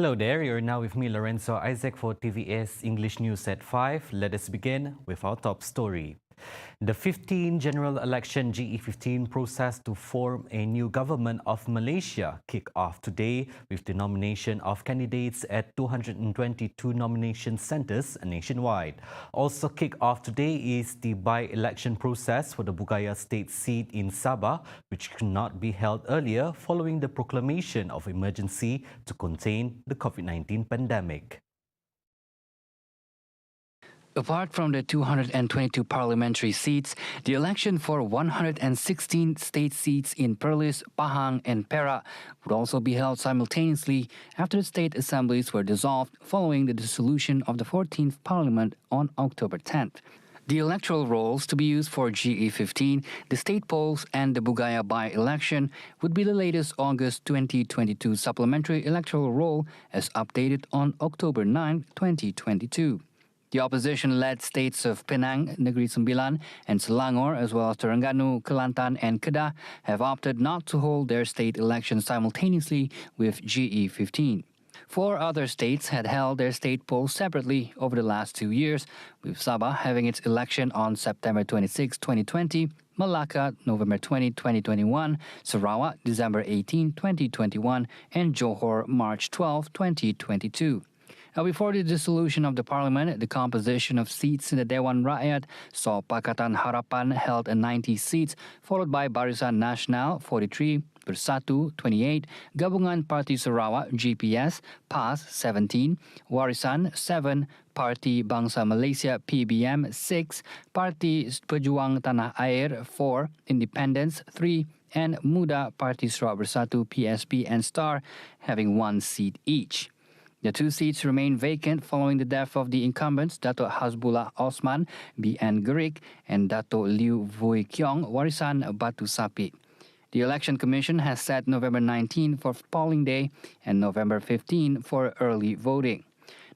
Hello there, you're now with me, Lorenzo Isaac, for TVS English News at 5. Let us begin with our top story. The 15 general election GE15 process to form a new government of Malaysia kicked off today with the nomination of candidates at 222 nomination centres nationwide. Also kicked off today is the by-election process for the Bugaya state seat in Sabah, which could not be held earlier following the proclamation of emergency to contain the COVID-19 pandemic. Apart from the 222 parliamentary seats, the election for 116 state seats in Perlis, Pahang and Perak would also be held simultaneously after the state assemblies were dissolved following the dissolution of the 14th Parliament on October 10th. The electoral rolls to be used for GE15, the state polls and the Bugaya by-election would be the latest August 2022 supplementary electoral roll as updated on October 9, 2022. The opposition-led states of Penang, Negeri Sembilan, and Selangor, as well as Terengganu, Kelantan, and Kedah, have opted not to hold their state elections simultaneously with GE15. 4 other states had held their state polls separately over the last 2 years, with Sabah having its election on September 26, 2020, Malacca, November 20, 2021, Sarawak, December 18, 2021, and Johor, March 12, 2022. Now, before the dissolution of the parliament, the composition of seats in the Dewan Rakyat saw Pakatan Harapan held 90 seats, followed by Barisan Nasional 43, Bersatu 28, Gabungan Parti Sarawak GPS PAS 17, Warisan 7, Parti Bangsa Malaysia PBM 6, Parti Pejuang Tanah Air 4, Independents 3, and Muda Parti Sarawak Bersatu PSP and Star having 1 seat each. The 2 seats remain vacant following the death of the incumbents Dato' Hasbullah Osman BN Gerik and Dato' Liu Vui Kiong Warisan Batu Sapi. The Election Commission has set November 19 for polling day and November 15 for early voting.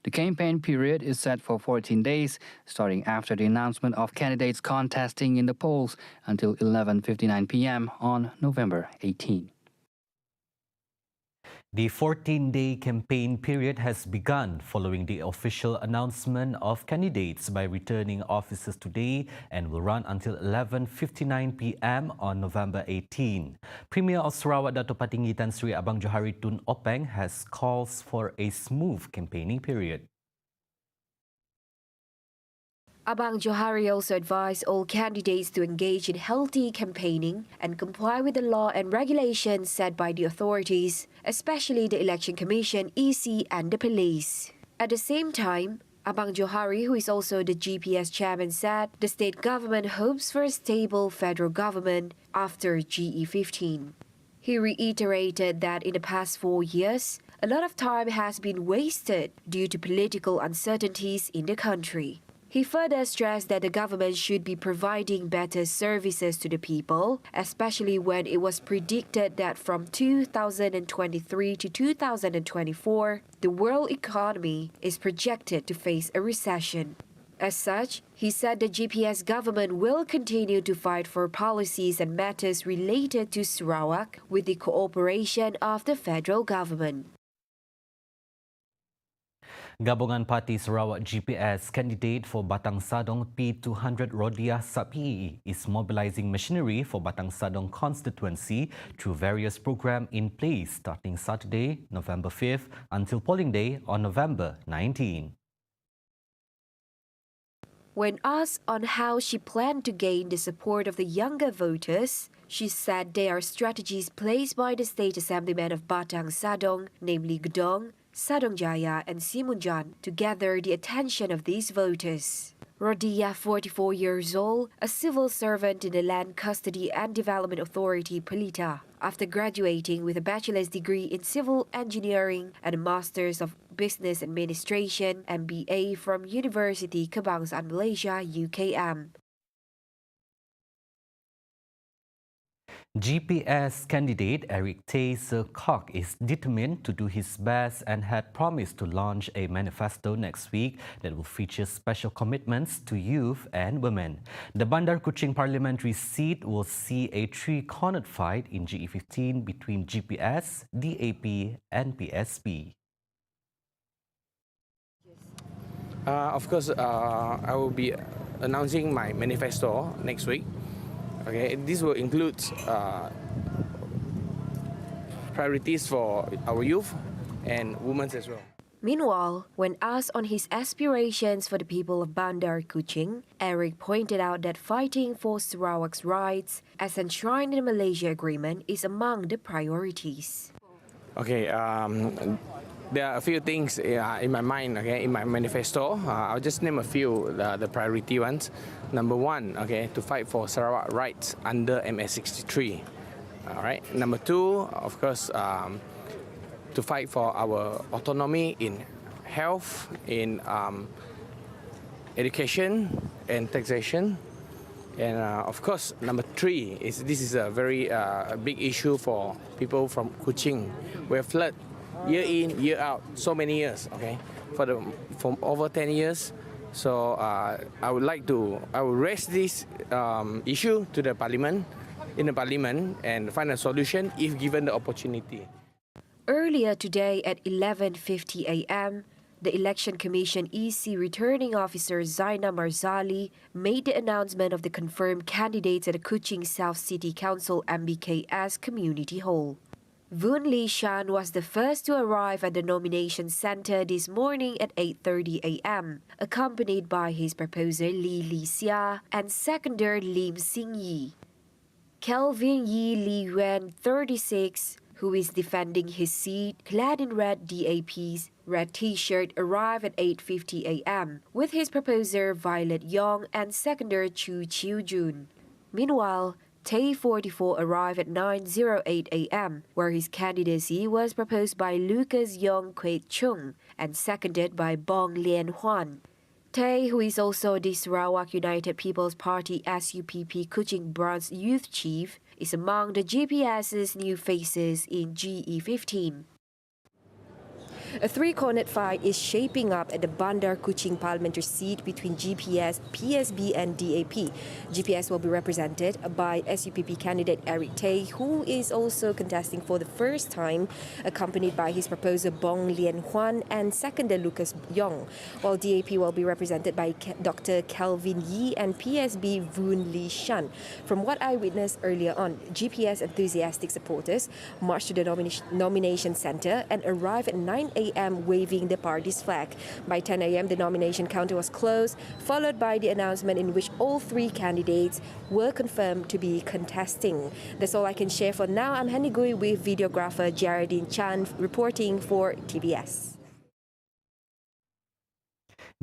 The campaign period is set for 14 days, starting after the announcement of candidates contesting in the polls until 11:59 p.m. on November 18. The 14-day campaign period has begun following the official announcement of candidates by returning officers today and will run until 11:59 p.m. on November 18. Premier of Sarawak Dato' Patinggi Tan Sri Abang Johari Tun Openg has calls for a smooth campaigning period. Abang Johari also advised all candidates to engage in healthy campaigning and comply with the law and regulations set by the authorities, especially the Election Commission, EC and the police. At the same time, Abang Johari, who is also the GPS chairman, said the state government hopes for a stable federal government after GE15. He reiterated that in the past 4 years, a lot of time has been wasted due to political uncertainties in the country. He further stressed that the government should be providing better services to the people, especially when it was predicted that from 2023 to 2024, the world economy is projected to face a recession. As such, he said the GPS government will continue to fight for policies and matters related to Sarawak with the cooperation of the federal government. Gabungan Parti Sarawak GPS candidate for Batang Sadong P200 Rodiah Sub-PE is mobilising machinery for Batang Sadong constituency through various programs in place starting Saturday, November 5th until polling day on November 19. When asked on how she planned to gain the support of the younger voters, she said there are strategies placed by the State Assemblyman of Batang Sadong, namely Gedong, Sadong Jaya and Simunjan, to gather the attention of these voters. Rodiah, 44 years old, a civil servant in the Land Custody and Development Authority, Pelita, after graduating with a bachelor's degree in civil engineering and a master's of business administration MBA from University Kebangsaan Malaysia, UKM. GPS candidate Eric Tay Kok is determined to do his best and had promised to launch a manifesto next week that will feature special commitments to youth and women. The Bandar Kuching parliamentary seat will see a three-cornered fight in GE15 between GPS, DAP and PSP. Of course, I will be announcing my manifesto next week. Okay, this will include priorities for our youth and women as well. Meanwhile, when asked on his aspirations for the people of Bandar Kuching, Eric pointed out that fighting for Sarawak's rights, as enshrined in the Malaysia Agreement, is among the priorities. Okay, there are a few things in my mind, okay, in my manifesto. I'll just name a few, the priority ones. Number one, okay, to fight for Sarawak rights under MS63. All right. Number two, of course, to fight for our autonomy in health, in education and taxation. And of course, number three is this is a very big issue for people from Kuching. We're flood year in, year out, so many years, okay, from over 10 years. So I would raise this issue to the parliament, in the parliament, and find a solution if given the opportunity. Earlier today at 11:50 a.m., the Election Commission EC Returning Officer Zaina Marzali made the announcement of the confirmed candidates at the Kuching South City Council MBKS Community Hall. Voon Lee Shan was the first to arrive at the nomination center this morning at 8:30 a.m., accompanied by his proposer Lee Lee Sia and seconder Lim Sing Yi. Kelvin Yi Lee Yuan, 36, who is defending his seat, clad in red DAP's red t-shirt, arrived at 8:50 a.m. with his proposer Violet Yong and seconder Chu Chiu Jun. Meanwhile, Tay 44 arrived at 9:08 a.m., where his candidacy was proposed by Lucas Yong Kwet Chung and seconded by Bong Lien Huan. Tay, who is also the Sarawak United People's Party SUPP Kuching Branch Youth Chief, is among the GPS's new faces in GE15. A three-cornered fight is shaping up at the Bandar Kuching parliamentary seat between GPS, PSB and DAP. GPS will be represented by SUPP candidate Eric Tay, who is also contesting for the first time, accompanied by his proposer Bong Lien Huan and seconder Lucas Yong, while DAP will be represented by Dr. Kelvin Yi and PSB Voon Lee Shan. From what I witnessed earlier on, GPS enthusiastic supporters marched to the nomination centre and arrived at 9 a.m. waving the party's flag. By 10 a.m., the nomination counter was closed, followed by the announcement in which all three candidates were confirmed to be contesting. That's all I can share for now. I'm Henny Gui with videographer Geraldine Chan reporting for TVS.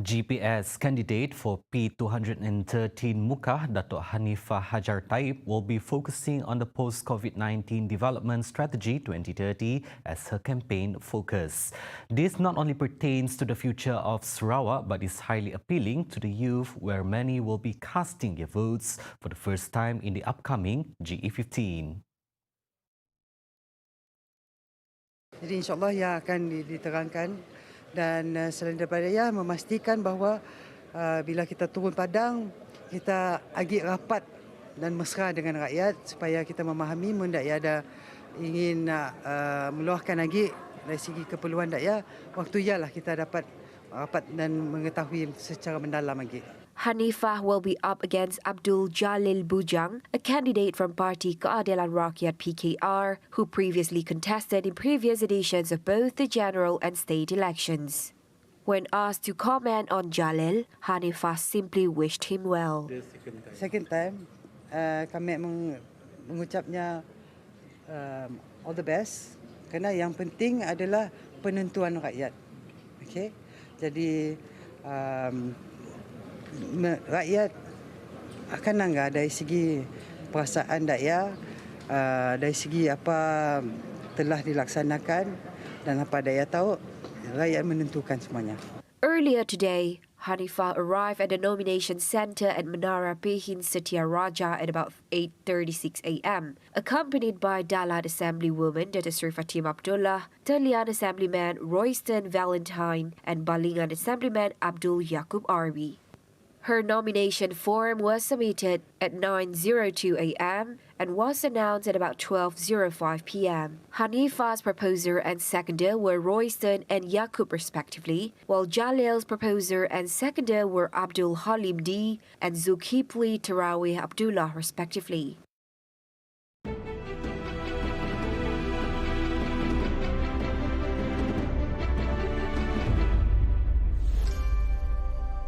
GPS candidate for P213 Muka, Dato' Hanifah Hajar Taib, will be focusing on the post-COVID-19 development strategy 2030 as her campaign focus. This not only pertains to the future of Sarawak, but is highly appealing to the youth, where many will be casting their votes for the first time in the upcoming GE15. Jadi insyaAllah ia akan diterangkan. Dan selain daripada ia, memastikan bahawa bila kita turun padang, kita agak rapat dan mesra dengan rakyat supaya kita memahami mendak ia ada ingin meluahkan lagi dari segi keperluan dakyat, waktu ialah kita dapat rapat dan mengetahui secara mendalam lagi. Hanifah will be up against Abdul Jalil Bujang, a candidate from Parti Keadilan Rakyat PKR, who previously contested in previous editions of both the general and state elections. When asked to comment on Jalil, Hanifah simply wished him well. Second time, kami mengucapnya all the best, kerana yang penting adalah penentuan rakyat. Okay? Jadi rakyat akan anggap dari segi perasaan dakyat, dari segi apa telah dilaksanakan dan apa dakyat tahu, rakyat menentukan semuanya. Earlier today, Hanifah arrived at the nomination centre at Menara Pehin Setia Raja at about 8:36 a.m., accompanied by Dalat Assemblywoman Dato' Sri Fatima Abdullah, Talian Assemblyman Royston Valentine, and Balingan Assemblyman Abdul Yaqub Arbi. Her nomination form was submitted at 9:02 a.m. and was announced at about 12:05 p.m. Hanifa's proposer and seconder were Royston and Yaqub respectively, while Jalil's proposer and seconder were Abdul Halim D and Zulkifli Tarawih Abdullah respectively.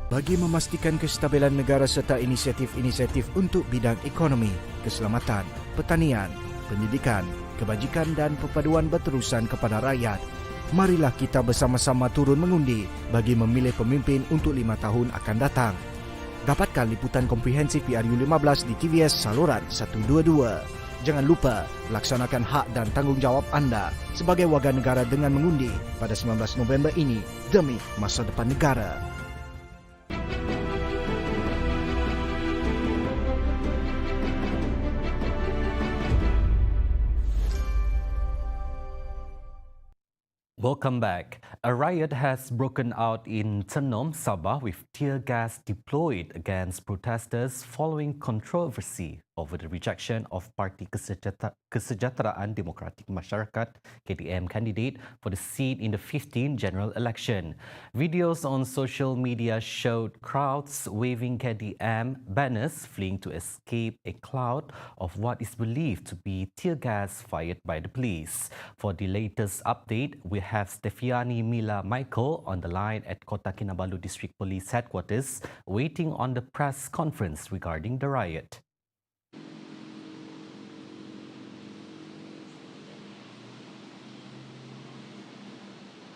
Bagi memastikan kestabilan negara serta inisiatif-inisiatif untuk bidang ekonomi, keselamatan, pertanian, pendidikan, kebajikan dan perpaduan berterusan kepada rakyat, marilah kita bersama-sama turun mengundi bagi memilih pemimpin untuk 5 tahun akan datang. Dapatkan liputan komprehensif PRU15 di TVS saluran 122. Jangan lupa laksanakan hak dan tanggungjawab anda sebagai warga negara dengan mengundi pada 19 November ini demi masa depan negara. Welcome back. A riot has broken out in Tenom, Sabah with tear gas deployed against protesters following controversy over the rejection of Parti Kesejahteraan Demokratik Masyarakat KDM candidate for the seat in the 15th general election. Videos on social media showed crowds waving KDM banners fleeing to escape a cloud of what is believed to be tear gas fired by the police. For the latest update, we have Stefiani Mila Michael on the line at Kota Kinabalu District Police Headquarters waiting on the press conference regarding the riot.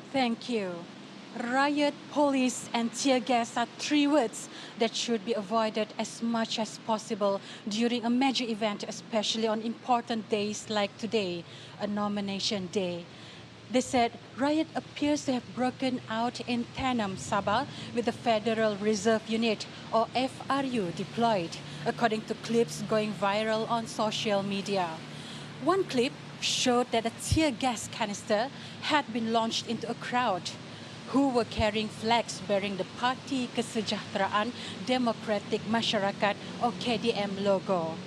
Thank you. Riot, police and tear gas are three words that should be avoided as much as possible during a major event, especially on important days like today, a nomination day. They said riot appears to have broken out in Tenom, Sabah, with the Federal Reserve Unit, or FRU, deployed, according to clips going viral on social media. One clip showed that a tear gas canister had been launched into a crowd who were carrying flags bearing the Parti Kesejahteraan Demokratik Masyarakat, or KDM logo.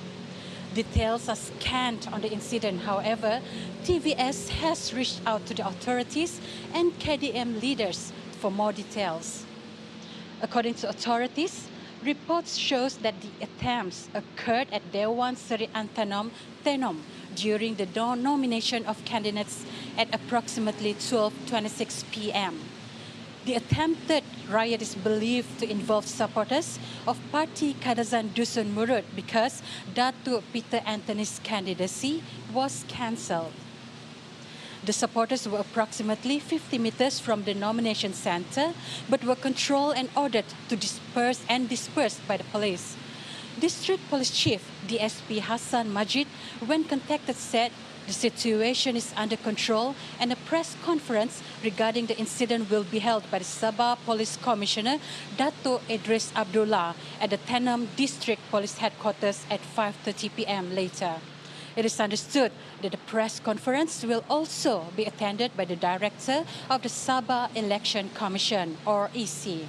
Details are scant on the incident. However, TVS has reached out to the authorities and KDM leaders for more details. According to authorities, reports shows that the attempts occurred at Dewan Seri Antanom, Tenom, during the nomination of candidates at approximately 12:26 p.m. The attempted riot is believed to involve supporters of Parti Kadazan Dusun Murut because Datuk Peter Anthony's candidacy was cancelled. The supporters were approximately 50 meters from the nomination center, but were controlled and ordered to dispersed by the police. District Police Chief DSP Hassan Majid, when contacted, said the situation is under control and a press conference regarding the incident will be held by the Sabah Police Commissioner Dato Idris Abdullah at the Tenom District Police Headquarters at 5:30 p.m. later. It is understood that the press conference will also be attended by the Director of the Sabah Election Commission, or EC.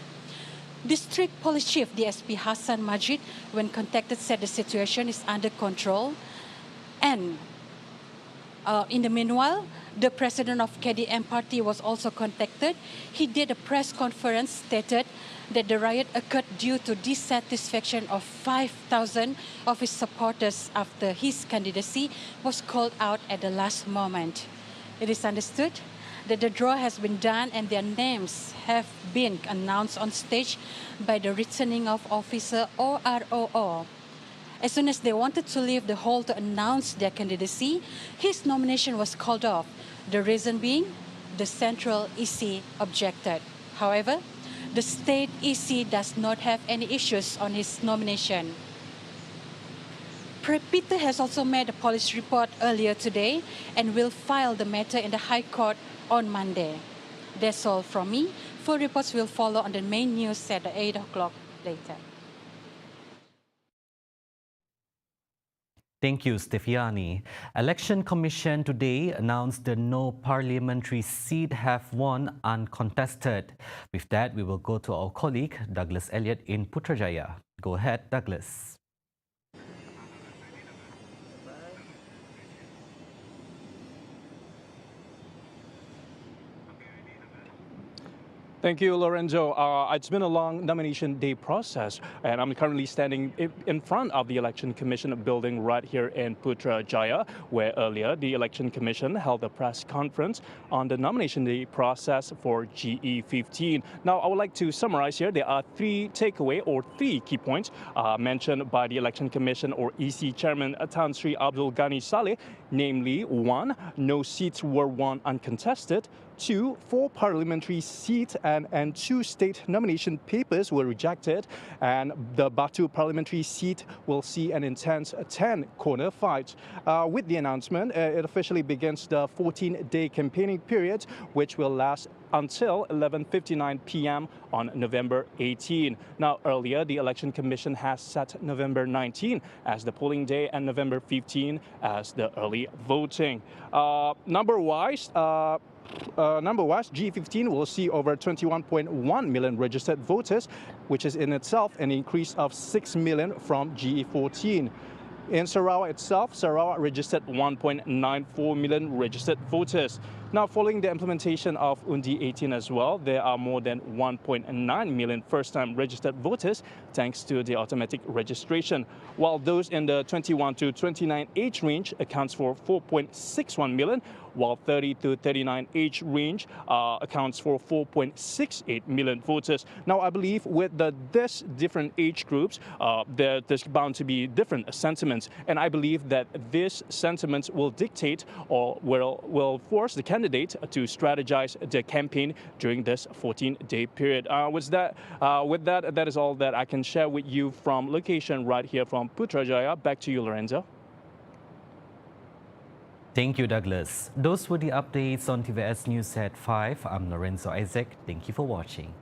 District Police Chief DSP Hassan Majid, when contacted, said the situation is under control. And in the meanwhile, the president of KDM party was also contacted. He did a press conference, stated that the riot occurred due to dissatisfaction of 5,000 of his supporters after his candidacy was called out at the last moment. It is understood that the draw has been done and their names have been announced on stage by the returning of officer, or ROO. As soon as they wanted to leave the hall to announce their candidacy, his nomination was called off. The reason being, the Central EC objected. However, the State EC does not have any issues on his nomination. Peter has also made a police report earlier today and will file the matter in the High Court on Monday. That's all from me. Full reports will follow on the main news at 8 o'clock later. Thank you, Stefiani. Election Commission today announced the no parliamentary seat have won uncontested. With that, we will go to our colleague Douglas Elliott in Putrajaya. Go ahead, Douglas. Thank you, Lorenzo. It's been a long nomination day process, and I'm currently standing in front of the Election Commission building right here in Putrajaya, where earlier the Election Commission held a press conference on the nomination day process for GE15. Now, I would like to summarize here. There are three key points mentioned by the Election Commission or EC Chairman Tan Sri Abdul Ghani Saleh, namely 1, no seats were won uncontested. 2, 4 parliamentary seats and 2 state nomination papers were rejected, and the Batu parliamentary seat will see an intense 10-corner fight. With the announcement, it officially begins the 14-day campaigning period, which will last until 11:59 p.m. on November 18. Now, earlier, the Election Commission has set November 19 as the polling day and November 15 as the early voting. Number-wise, G15 will see over 21.1 million registered voters, which is in itself an increase of 6 million from GE14. In Sarawak itself, Sarawak registered 1.94 million registered voters. Now, following the implementation of Undi 18 as well, there are more than 1.9 million first-time registered voters thanks to the automatic registration, while those in the 21 to 29 age range accounts for 4.61 million, while 30 to 39 age range accounts for 4.68 million voters. Now, I believe with this different age groups, there's bound to be different sentiments, and I believe that these sentiments will dictate or will force the candidate to strategize the campaign during this 14-day period. With that, that is all that I can share with you from location right here from Putrajaya. Back to you, Lorenzo. Thank you, Douglas. Those were the updates on TVS News at 5. I'm Lorenzo Isaac. Thank you for watching.